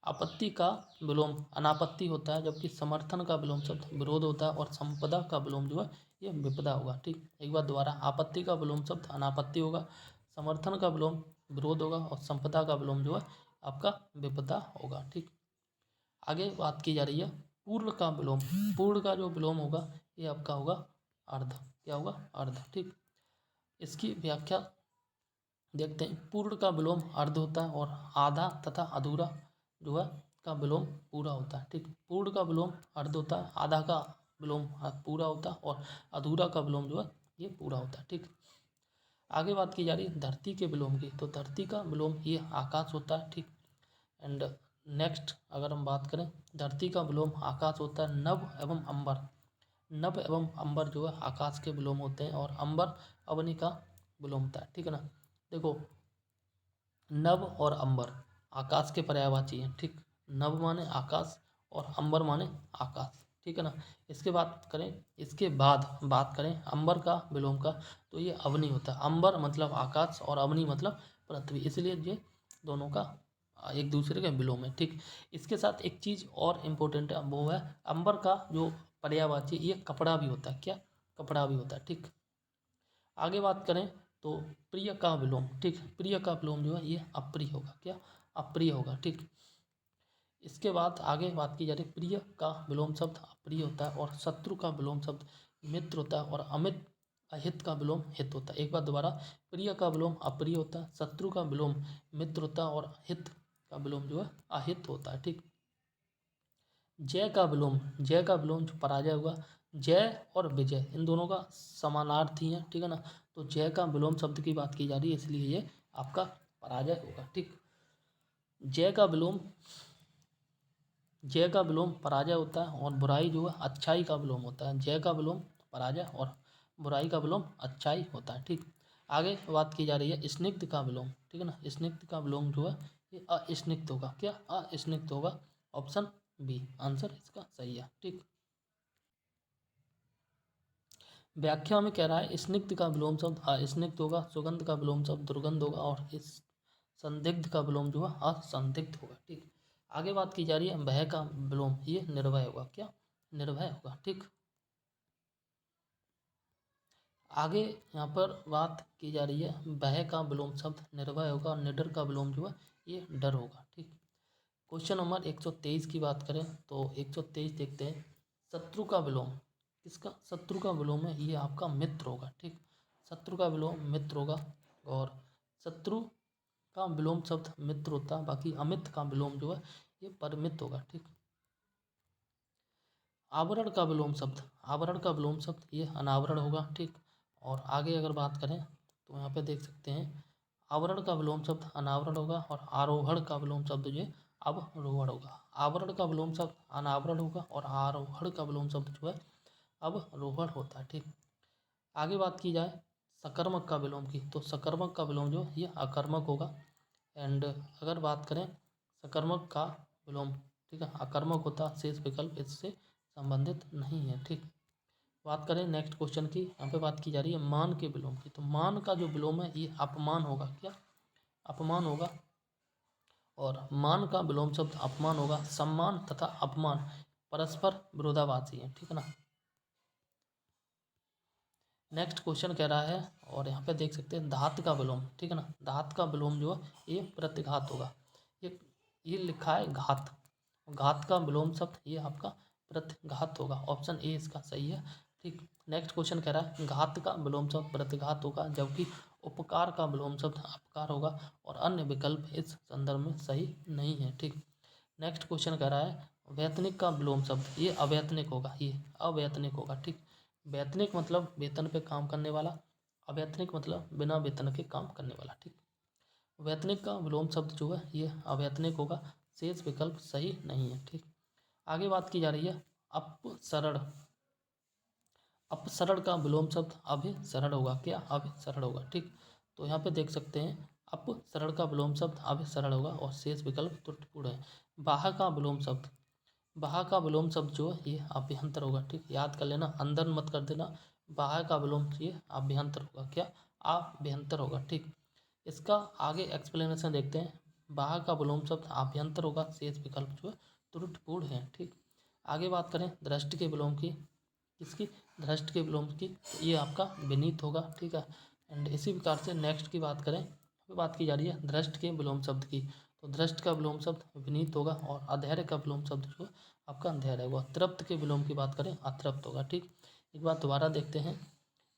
आपत्ति का विलोम अनापत्ति होता है, जबकि समर्थन का विलोम शब्द विरोध होता है, और संपदा का विलोम जो है ये विपदा होगा, ठीक। एक बार दोबारा, आपत्ति का विलोम शब्द अनापत्ति होगा, समर्थन का विलोम विरोध होगा, और संपदा का विलोम जो है आपका विपदा होगा, ठीक। आगे बात की जा रही है पूर्ण का विलोम। पूर्ण का जो विलोम होगा ये आपका होगा अर्ध। क्या होगा? अर्ध, ठीक। इसकी व्याख्या देखते हैं। पूर्ण का विलोम अर्ध होता है, और आधा तथा अधूरा जो है का विलोम पूरा होता है, ठीक। पूर्ण का विलोम अर्ध होता है, आधा का विलोम पूरा होता है, और अधूरा का विलोम जो है ये पूरा होता है, ठीक। आगे बात की जा रही है धरती के विलोम की। तो धरती का विलोम ये आकाश होता है, ठीक। एंड नेक्स्ट अगर हम बात करें, धरती का विलोम आकाश होता है। नभ एवं अंबर, नभ एवं अंबर जो है आकाश के विलोम होते हैं, और अंबर अवनि का विलोम होता है, ठीक है ना। देखो, नभ और अंबर आकाश के पर्यायवाची हैं, ठीक। नभ माने आकाश, और अंबर माने आकाश, ठीक है ना। इसके बाद बात करें अंबर का विलोम का, तो ये अवनि होता है। अंबर मतलब आकाश, और अवनि मतलब पृथ्वी, इसलिए ये दोनों का एक दूसरे के विलोम है, ठीक। इसके साथ एक चीज़ और इम्पोर्टेंट है, वो है अंबर का जो पर्यायवाची ये कपड़ा भी होता है। क्या? कपड़ा भी होता है, ठीक। आगे बात करें तो प्रिय का विलोम, ठीक। प्रिय का विलोम जो है ये अप्रिय होगा। क्या? अप्रिय होगा, ठीक। इसके बाद आगे बात की जा रही है प्रिय का विलोम शब्द अप्रिय होता है, और शत्रु का विलोम शब्द मित्र होता है, और अमित अहित का विलोम हित होता है। एक बार दोबारा, प्रिय का विलोम अप्रिय होता है, शत्रु का विलोम मित्र होता है, और हित का विलोम जो है अहित होता है, ठीक। जय का विलोम, जय का विलोम जो पराजय हुआ, जय और विजय इन दोनों का समानार्थी है, ठीक है ना। तो जय का विलोम शब्द की बात की जा रही है, इसलिए ये आपका पराजय होगा, ठीक। जय का विलोम जय का विलोम पराजय होता है और बुराई जो है अच्छाई का विलोम होता है। जय का विलोम पराजय और बुराई का विलोम अच्छाई होता है। ठीक, आगे बात की जा रही है स्निग्ध का विलोम। ठीक है ना, स्निग्ध का विलोम जो है ये अस्निग्ध होगा। क्या अस्निग्ध होगा? ऑप्शन बी आंसर इसका सही है। ठीक, व्याख्या में कह रहा है स्निग्ध का विलोम शब्द अस्निग्ध होगा, सुगंध का विलोम शब्द दुर्गंध होगा और इस संदिग्ध का विलोम जो है असंदिग्ध होगा। ठीक, आगे बात की जा रही है भय का विलोम, ये निर्भय होगा। क्या? निर्भय होगा। ठीक, आगे यहाँ पर बात की जा रही है भय का विलोम शब्द निर्भय होगा और निडर का विलोम जो है ये डर होगा। ठीक, क्वेश्चन नंबर 123 की बात करें तो 123 देखते हैं। शत्रु का विलोम किसका? शत्रु का विलोम है ये आपका मित्र होगा। ठीक, शत्रु का विलोम मित्र होगा और शत्रु का विलोम शब्द मित्र होता है, बाकी अमित्र का विलोम जो है ये परमित्र होगा। ठीक, आवरण का विलोम शब्द, आवरण का विलोम शब्द ये अनावरण होगा। ठीक, और आगे अगर बात करें तो यहाँ पे देख सकते हैं आवरण का विलोम शब्द अनावरण होगा और आरोहण का विलोम शब्द ये अवरोहण होगा। आवरण का विलोम शब्द अनावरण होगा और आरोहण का विलोम शब्द जो है अवरोहण होता है। ठीक, आगे बात की जाए सकर्मक का विलोम की तो सकर्मक का विलोम जो ये अकर्मक होगा। एंड अगर बात करें सकर्मक का विलोम, ठीक है, अकर्मक होता, शेष विकल्प इससे संबंधित नहीं है। ठीक, बात करें नेक्स्ट क्वेश्चन की, यहाँ पे बात की जा रही है मान के विलोम की। तो मान का जो विलोम है ये अपमान होगा। क्या? अपमान होगा और मान का विलोम शब्द अपमान होगा। सम्मान तथा अपमान परस्पर विरोधाभासी है। ठीक है ना। नेक्स्ट क्वेश्चन कह रहा है और यहाँ पे देख सकते हैं धात का विलोम। ठीक है ना, धात का विलोम जो है ये प्रतिघात होगा। ये लिखा है घात, घात का विलोम शब्द ये आपका प्रतिघात होगा। ऑप्शन ए इसका सही है। ठीक, नेक्स्ट क्वेश्चन कह रहा है घात का विलोम शब्द प्रतिघात होगा जबकि उपकार का विलोम शब्द अपकार होगा और अन्य विकल्प इस संदर्भ में सही नहीं है। ठीक, नेक्स्ट क्वेश्चन कह रहा है वैतनिक का विलोम शब्द ये अवैतनिक होगा, ये अवैतनिक होगा। ठीक, वैतनिक मतलब वेतन पे काम करने वाला, अवैतनिक मतलब बिना वेतन के काम करने वाला। ठीक, वैतनिक का विलोम शब्द जो है ये अवैतनिक होगा, शेष विकल्प सही नहीं है। ठीक, आगे बात की जा रही है अपसरण, अपसरण का विलोम शब्द अभिसरण होगा। क्या? अभिसरण होगा। ठीक, तो यहाँ पे देख सकते हैं अपसरण का विलोम शब्द अभिसरण होगा और शेष विकल्प त्रुटिपूर्ण है। बाह का विलोम शब्द, बाह का विलोम शब्द जो है ये अभ्यंतर होगा। ठीक, याद कर लेना, अंदर मत कर देना। बाह का विलोम ये अभ्यंतर होगा। क्या? अभ्यंतर होगा। ठीक, इसका आगे एक्सप्लेनेशन देखते हैं। बाह का विलोम शब्द अभ्यंतर होगा, शेष विकल्प जो है त्रुटिपूर्ण है। ठीक, आगे बात करें दृष्टि के विलोम की, किसकी? दृष्टि के विलोम की, ये आपका विनीत होगा। ठीक है, एंड इसी प्रकार से नेक्स्ट की बात करें, बात की जा रही है दृष्ट के विलोम शब्द की। तो दृष्ट का विलोम शब्द विनीत होगा और अधैर्य का विलोम शब्द जो आपका धैर्य होगा। तृप्त के विलोम की बात करें अतृप्त होगा। ठीक, एक बार दोबारा देखते हैं।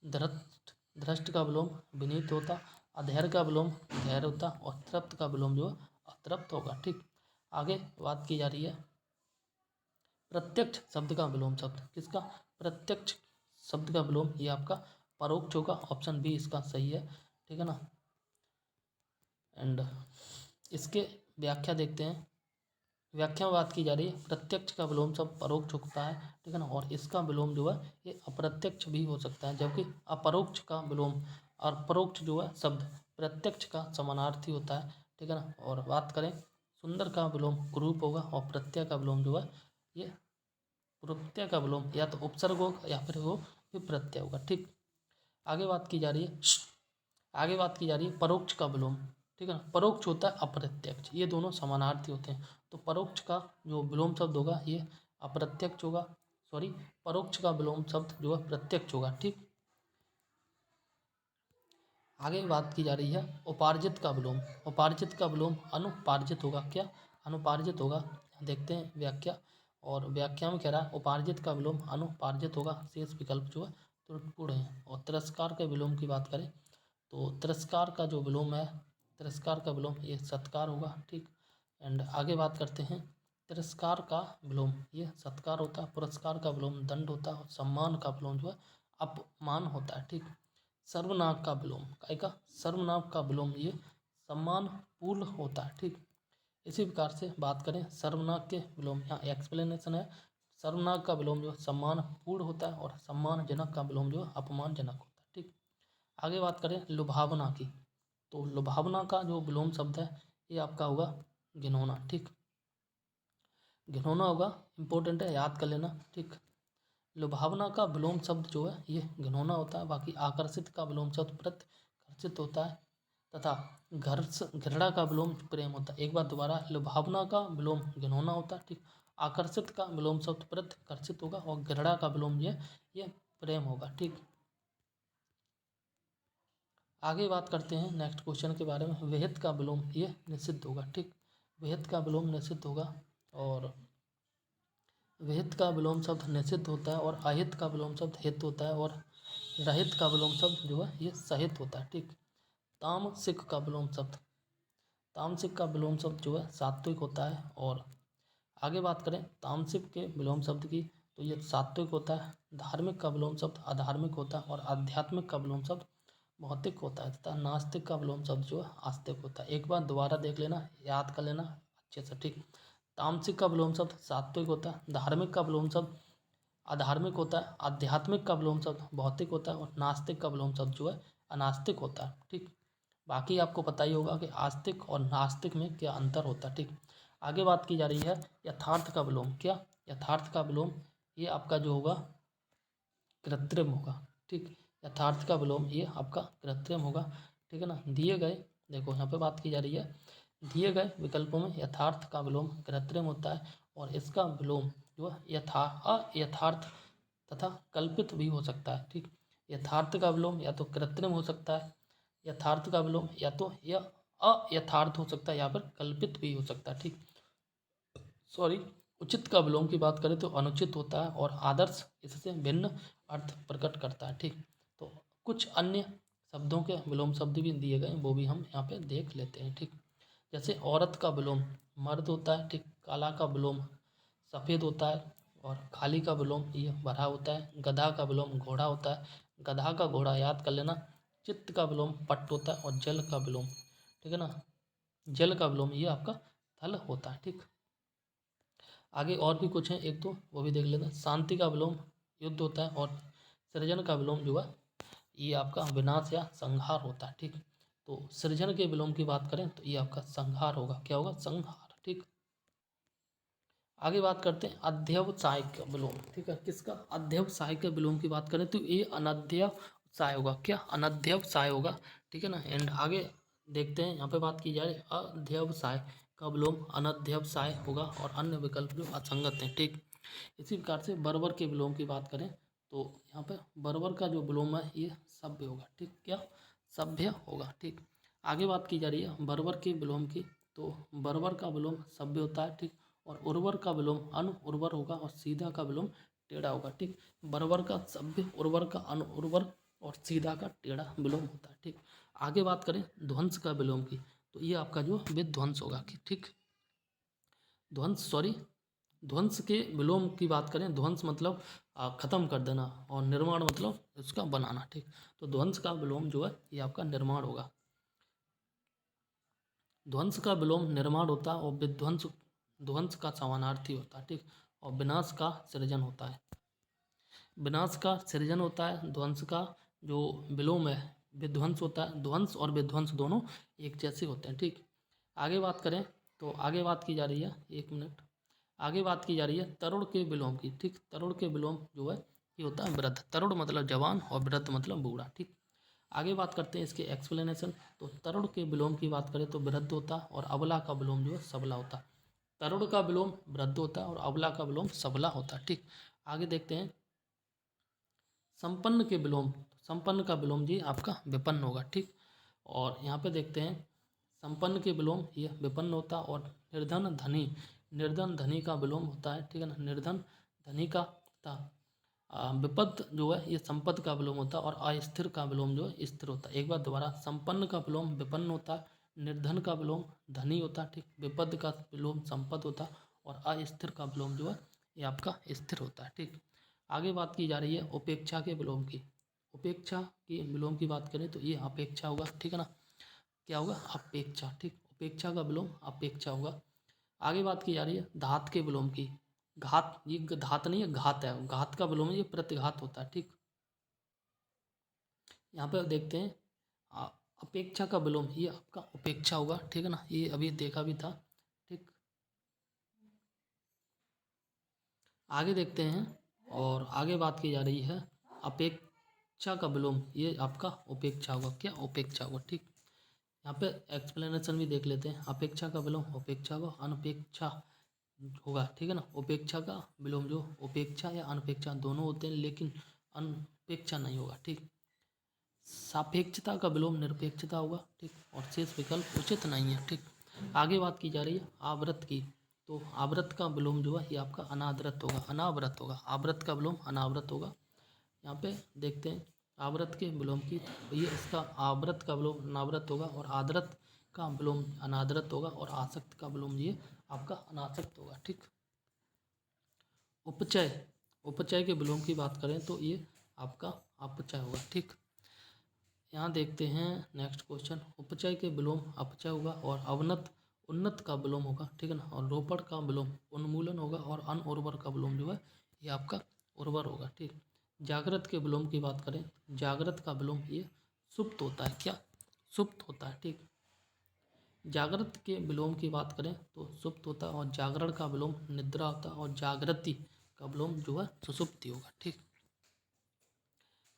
दृष्ट, दृष्ट का विलोम विनीत होता, अधैर्य का विलोम धैर्य होता और तृप्त का विलोम जो अतृप्त होगा। ठीक, आगे बात की जा रही है प्रत्यक्ष शब्द का विलोम शब्द, किसका? प्रत्यक्ष शब्द का विलोम ये आपका परोक्ष होगा। ऑप्शन बी इसका सही है। ठीक है ना, एंड इसके व्याख्या देखते हैं। व्याख्या में बात की जा रही है प्रत्यक्ष का विलोम शब्द परोक्ष होता है। ठीक है ना, और इसका विलोम जो है ये अप्रत्यक्ष भी हो सकता है, जबकि अपरोक्ष का विलोम और परोक्ष जो है शब्द प्रत्यक्ष का समानार्थी होता है। ठीक है ना, और बात करें सुंदर का विलोम कुरूप होगा और प्रत्यय का विलोम जो है ये प्रत्यय का विलोम या तो उपसर्ग होगा या फिर वो प्रत्यय होगा। ठीक, आगे बात की जा रही है आगे बात की जा रही है परोक्ष का विलोम। ठीक है ना, परोक्ष होता है अप्रत्यक्ष, ये दोनों समानार्थी होते हैं। तो परोक्ष का जो विलोम शब्द होगा ये अप्रत्यक्ष होगा, सॉरी, परोक्ष का विलोम शब्द जो है प्रत्यक्ष होगा। ठीक, आगे बात की जा रही है उपार्जित का विलोम। उपार्जित का विलोम अनुपार्जित होगा। क्या? अनुपार्जित होगा। देखते हैं व्याख्या, और व्याख्या में कह रहा है उपार्जित का विलोम अनुपार्जित होगा, शेष विकल्प जो है त्रुटिपूर्ण है। और तिरस्कार के विलोम की बात करें तो तिरस्कार का जो विलोम है, तिरस्कार का विलोम ये सत्कार होगा। ठीक, एंड आगे बात करते हैं तिरस्कार का विलोम ये सत्कार होता है, पुरस्कार का विलोम दंड होता है और सम्मान का विलोम जो है अपमान होता है। ठीक, सर्वनाम का विलोम, का सर्वनाम का विलोम ये सम्मान पूर्ण होता है। ठीक, इसी प्रकार से बात करें सर्वनाम के विलोम, यहाँ एक्सप्लेनेशन है। सर्वनाम का विलोम जो सम्मानपूर्ण होता है और सम्मानजनक का विलोम जो अपमानजनक होता है। ठीक, आगे बात करें लुभावना की, तो लुभावना का जो विलोम शब्द है ये आपका होगा घिनौना। ठीक, घिनौना होगा, इंपॉर्टेंट है, याद कर लेना। ठीक, लुभावना का विलोम शब्द जो है ये घिनौना होता है। बाकी आकर्षित का विलोम शब्द प्रत्यर्चित होता है तथा घृणा का विलोम प्रेम होता है। एक बार दोबारा, लुभावना का विलोम घिनौना होता है। ठीक, आकर्षित का विलोम शब्द प्रत्यर्चित होगा और घृणा का विलोम ये प्रेम होगा। ठीक, आगे बात करते हैं नेक्स्ट क्वेश्चन के बारे में। विहित का विलोम ये निषिद्ध होगा। ठीक, विहित का विलोम निषिद्ध होगा और विहित का विलोम शब्द निषिद्ध होता है और अहित का विलोम शब्द हित होता है और रहित का विलोम शब्द जो है ये सहित होता है। ठीक, तामसिक का विलोम शब्द, तामसिक का विलोम शब्द जो है सात्विक होता है। और आगे बात करें तामसिक के विलोम शब्द की, तो ये सात्विक होता है। धार्मिक का विलोम शब्द अधार्मिक होता है और आध्यात्मिक का विलोम शब्द भौतिक होता है तथा नास्तिक का विलोम शब्द जो है आस्तिक होता है। एक बार दोबारा देख लेना, याद कर लेना अच्छे से। ठीक, तामसिक का विलोम शब्द सात्विक होता है, धार्मिक का विलोम शब्द अधार्मिक होता है, आध्यात्मिक का विलोम शब्द भौतिक होता है और नास्तिक का विलोम शब्द जो है अनास्तिक होता है। ठीक, बाकी आपको पता ही होगा कि आस्तिक और नास्तिक में क्या अंतर होता है। ठीक, आगे बात की जा रही है यथार्थ का विलोम। क्या यथार्थ का विलोम ये आपका जो होगा कृत्रिम होगा। ठीक, यथार्थ का विलोम ये आपका कृत्रिम होगा। ठीक है ना, दिए गए, देखो यहाँ पे बात की जा रही है, दिए गए विकल्पों में यथार्थ का विलोम कृत्रिम होता है और इसका विलोम जो है अयथार्थ तथा कल्पित भी हो सकता है। ठीक, यथार्थ का विलोम या तो कृत्रिम हो सकता है, यथार्थ का विलोम या तो यह अयथार्थ हो सकता है या फिर कल्पित भी हो सकता है। ठीक, सॉरी, उचित का विलोम की बात करें तो अनुचित होता है और आदर्श इससे भिन्न अर्थ प्रकट करता है। ठीक, तो कुछ अन्य शब्दों के विलोम शब्द भी दिए गए हैं, वो भी हम यहाँ पे देख लेते हैं। ठीक, जैसे औरत का विलोम मर्द होता है। ठीक, काला का विलोम सफ़ेद होता है और खाली का विलोम ये भरा होता है। गधा का विलोम घोड़ा होता है, गधा का घोड़ा, याद कर लेना। चित्त का विलोम पट्ट होता है और जल का विलोम, ठीक है ना, जल का विलोम ये आपका थल होता है। ठीक, आगे और भी कुछ हैं, एक तो वो भी देख लेते हैं। शांति का विलोम युद्ध होता है और सृजन का विलोम जो है ये आपका विनाश या संहार होता है। ठीक, तो सृजन के विलोम की बात करें तो ये आपका संहार होगा। क्या होगा? संहार। ठीक, आगे बात करते हैं अध्यवसाय का विलोम। ठीक है, किसका? अध्यवसाय के विलोम की बात करें तो ये अनध्यवसाय होगा। क्या? अनध्यवसाय होगा। ठीक है ना, एंड आगे देखते हैं, यहाँ पे बात की जाए अध्यवसाय का विलोम अनध्यवसाय होगा और अन्य विकल्प जो असंगत हैं। ठीक, इसी प्रकार से बर्बर के विलोम की बात करें तो यहाँ पे बर्बर का जो विलोम है ये सभ्य होगा। ठीक, क्या? सभ्य होगा। ठीक, आगे बात की जा रही है बर्बर के विलोम की, तो बर्बर का विलोम सभ्य होता है। ठीक, और उर्वर का विलोम अनुर्वर होगा और सीधा का विलोम टेढ़ा होगा। ठीक, बर्बर का सभ्य, उर्वर का अनुर्वर और सीधा का टेढ़ा विलोम होता है। ठीक, आगे बात करें ध्वंस का विलोम की, तो ये आपका जो विध्वंस होगा। ठीक, ध्वंस के विलोम की बात करें, ध्वंस मतलब खत्म कर देना और निर्माण मतलब उसका बनाना। ठीक, तो ध्वंस का विलोम जो है ये आपका निर्माण होगा। ध्वंस का विलोम निर्माण होता है और विध्वंस ध्वंस का समानार्थी होता है। ठीक, और विनाश का सृजन होता है। विनाश का सृजन होता है, ध्वंस का जो विलोम है विध्वंस होता है। ध्वंस और विध्वंस दोनों एक जैसे होते हैं। ठीक, आगे बात करें तो आगे बात की जा रही है, एक मिनट, आगे बात की जा रही है तरुण के विलोम की। ठीक, तरुण के विलोम जो है ये होता है वृद्ध। तरुण मतलब जवान और वृद्ध मतलब बूढ़ा। ठीक, आगे बात करते हैं इसके एक्सप्लेनेशन। तो तरुण के विलोम की बात करें तो वृद्ध होता है और अबला का विलोम जो है सबला होता है। तरुण का विलोम वृद्ध होता है और अबला का विलोम सबला होता है। ठीक, आगे देखते हैं संपन्न के विलोम। संपन्न का विलोम जी आपका विपन्न होगा। ठीक, और यहाँ पे देखते हैं संपन्न के विलोम ये विपन्न होता और निर्धन धनी, निर्धन धनी का विलोम होता है। ठीक है ना, निर्धन धनी का तथा विपद जो है ये संपद का विलोम होता है और अस्थिर का विलोम जो है स्थिर होता है। एक बार दोबारा, संपन्न का विलोम विपन्न होता है, निर्धन का विलोम धनी होता है। ठीक, विपद का विलोम संपद होता है और अस्थिर का विलोम जो है ये आपका स्थिर होता है। ठीक, आगे बात की जा रही है उपेक्षा के विलोम की। उपेक्षा के विलोम की बात करें तो ये अपेक्षा होगा। ठीक है ना, क्या होगा? अपेक्षा। ठीक, उपेक्षा का विलोम अपेक्षा होगा। आगे बात की जा रही है धात के विलोम की। घात, ये धात नहीं है, घात है, घात का विलोम है, ये प्रतिघात होता है। ठीक, यहाँ पे देखते हैं अपेक्षा का विलोम, ये आपका उपेक्षा होगा। ठीक है ना, ये अभी देखा भी था। ठीक, आगे देखते हैं और आगे बात की जा रही है अपेक्षा का विलोम, ये आपका उपेक्षा होगा। क्या, उपेक्षा होगा। ठीक, यहाँ पे एक्सप्लेनेशन भी देख लेते हैं। अपेक्षा का विलोम उपेक्षा होगा, अनपेक्षा होगा। ठीक है ना, उपेक्षा का विलोम जो उपेक्षा या अनपेक्षा दोनों होते हैं, लेकिन अनपेक्षा नहीं होगा। ठीक, सापेक्षता का विलोम निरपेक्षता होगा। ठीक, और शेष विकल्प उचित नहीं है। ठीक, आगे बात की जा रही है आवृत की। तो आवृत का विलोम जो है ये आपका अनादृत होगा, अनावृत होगा। आवृत का विलोम अनावृत होगा। यहाँ पे देखते हैं आवृत के विलोम की, तो ये इसका आवृत का विलोम अनावृत होगा, और आदृत का विलोम अनादृत होगा, और आसक्त का विलोम ये आपका अनासक्त होगा। ठीक, उपचय, उपचय के विलोम की बात करें तो ये आपका अपचय होगा। ठीक, यहाँ देखते हैं नेक्स्ट क्वेश्चन। उपचय के विलोम अपचय होगा, और अवनत उन्नत का विलोम होगा। ठीक है ना, और रोपण का विलोम उन्मूलन होगा, और अनउर्वर का विलोम जो है ये आपका उर्वर होगा। ठीक, जागृत के विलोम की बात करें, जागृत का विलोम ये सुप्त होता है। क्या, सुप्त होता है। ठीक, जागृत के विलोम की बात करें तो सुप्त होता है, और जागरण का विलोम निद्रा होता है, और जागृति का विलोम जो है सुसुप्ति होगा। ठीक,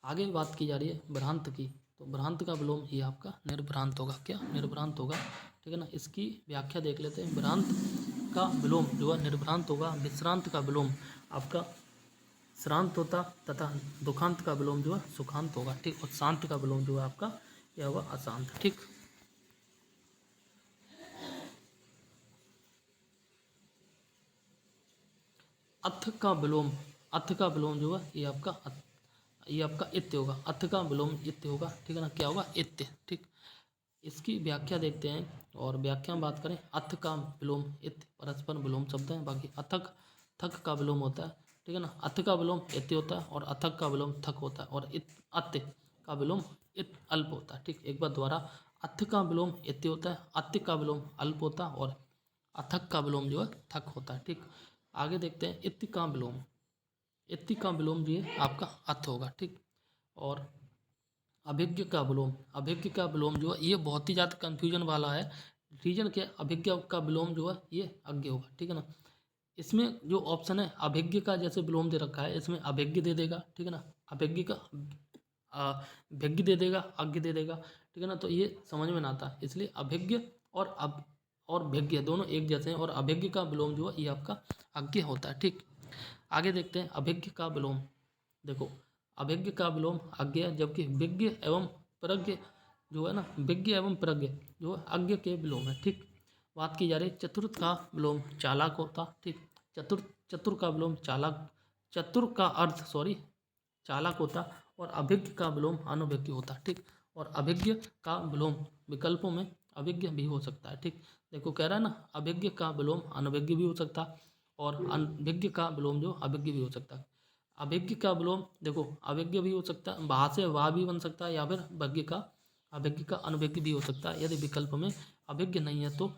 आगे बात की जा रही है भ्रांत की। तो भ्रांत का विलोम ये आपका निर्भ्रांत होगा। क्या, निर्भ्रांत होगा। ठीक है ना, इसकी व्याख्या देख लेते हैं। भ्रांत का विलोम जो है निर्भ्रांत होगा। विश्रांत का विलोम आपका श्रांत होता, तथा दुखांत का विलोम जो है सुखांत होगा। ठीक, और शांत का विलोम जो है आपका यह होगा अशांत। ठीक, अथ का विलोम, अथ का विलोम जो है ये आपका इत्य होगा। अथ का विलोम इत्य होगा। ठीक है ना, क्या होगा, इत्य। ठीक, इसकी व्याख्या देखते हैं, और व्याख्या में बात करें अथ का विलोम इत्य परस्पर विलोम शब्द है। बाकी अथक, थक का विलोम होता है। ठीक है ना, अथ का विलोम इत्य होता है, और अथक का विलोम थक होता है, और अत्य का विलोम इत अल्प होता है। ठीक, एक बार द्वारा, अथ का विलोम इत्य होता है, अत्य का विलोम अल्प होता है, और अथक का विलोम जो है थक होता है। ठीक, आगे देखते हैं इत्य का विलोम, इत्य का विलोम जो है आपका अथ होगा। ठीक, और अभिज्ञ का विलोम, अभिज्ञ का विलोम जो है ये बहुत ही ज़्यादा कन्फ्यूजन वाला है। रीजन के अभिज्ञ का विलोम जो है ये अज्ञ होगा। ठीक है ना, इसमें जो ऑप्शन है अभिज्ञ का जैसे विलोम दे रखा है, इसमें अभिज्ञ दे देगा। ठीक है ना, अभिज्ञ का भिज्ञ दे देगा, अज्ञ दे देगा। ठीक है ना, तो ये समझ में ना आता, इसलिए अभिज्ञ और और भिज्ञ दोनों एक जैसे हैं, और अभिज्ञ का विलोम जो है ये आपका अज्ञ होता है। ठीक, आगे देखते हैं अभिज्ञ का विलोम। देखो, अभिज्ञ का विलोम अज्ञ है, जबकि विज्ञ एवं प्रज्ञ जो है ना, विज्ञ एवं प्रज्ञ जो है अज्ञ के विलोम है। ठीक, बात की जा रही है चतुर्थ का विलोम चालाक होता। ठीक, चतुर का विलोम चालाक, चतुर का अर्थ चालाक होता, और अभिज्ञ का विलोम अनभिज्ञ होता। ठीक, और अभिज्ञ का विलोम विकल्पों में अभिज्ञ भी हो सकता है। ठीक, देखो कह रहा है ना, अभिज्ञ का विलोम अनभिज्ञ भी हो सकता है, और अनभिज्ञ का विलोम जो अभिज्ञ भी हो सकता है। अभिज्ञ का विलोम देखो अभिज्ञ भी हो सकता है, वहाँ से वाह भी बन सकता है, या फिर भज्ञ का अभिज्ञ का अनभिज्ञ भी हो सकता है। यदि विकल्प में अभिज्ञ नहीं है तो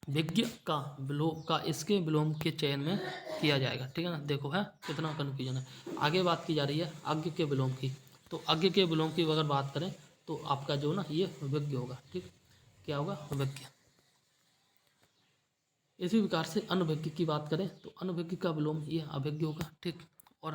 विज्ञ का विलोम का इसके विलोम के चयन में किया जाएगा। ठीक है ना, देखो है कितना कन्फ्यूजन है। आगे बात की जा रही है अज्ञ के विलोम की। तो अज्ञ के विलोम की अगर बात करें तो आपका जो ना ये विज्ञ होगा। ठीक, क्या होगा, विज्ञ। इसी प्रकार से अनभिज्ञ की बात करें तो अनभिज्ञ का विलोम ये अभिज्ञ होगा। ठीक, और